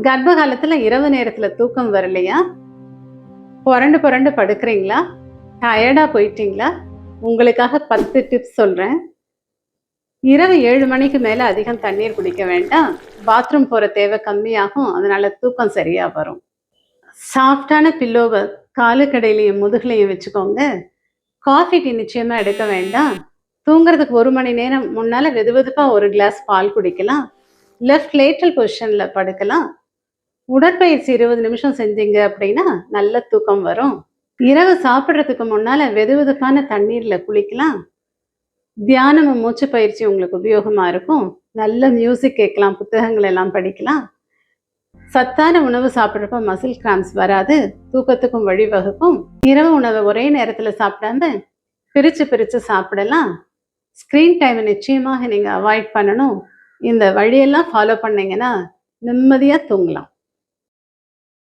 கர்ப்ப காலத்துல இரவு நேரத்துல தூக்கம் வரலையா? புரண்டு புரண்டு படுக்கிறீங்களா? டயர்டா போயிட்டீங்களா? உங்களுக்காக 10 டிப்ஸ் சொல்றேன். இரவு 7 மணிக்கு மேல அதிகம் தண்ணீர் குடிக்க வேண்டாம். பாத்ரூம் போற தேவை கம்மியாகும். அதனால தூக்கம் சரியா வரும். சாஃப்டான பில்லோவை காலுக்கடையிலையும் முதுகுலையும் வச்சுக்கோங்க. காஃபி டீ நிச்சயமா எடுக்க வேண்டாம். தூங்குறதுக்கு 1 மணி நேரம் முன்னால வெதுவெதுப்பா ஒரு கிளாஸ் பால் குடிக்கலாம். லெஃப்ட் லேட்டரல் பொசிஷன்ல படுக்கலாம். உடற்பயிற்சி 20 நிமிஷம் செஞ்சீங்க அப்படின்னா நல்ல தூக்கம் வரும். இரவு சாப்பிட்றதுக்கு முன்னால வெதுவெதுப்பான தண்ணீர்ல குளிக்கலாம். தியானமும் மூச்சு பயிற்சி உங்களுக்கு உபயோகமா இருக்கும். நல்ல மியூசிக் கேட்கலாம், புத்தகங்கள் எல்லாம் படிக்கலாம். சத்தான உணவு சாப்பிட்றப்ப மசில் கிராம்ஸ் வராது, தூக்கத்துக்கும் வழிவகுக்கும். இரவு உணவை ஒரே நேரத்துல சாப்பிடாம பிரிச்சு பிரிச்சு சாப்பிடலாம். ஸ்கிரீன் டைமை நிச்சயமாக நீங்க அவாய்ட் பண்ணணும். இந்த வழியெல்லாம் ஃபாலோ பண்ணீங்கன்னா நிம்மதியா தூங்கலாம்.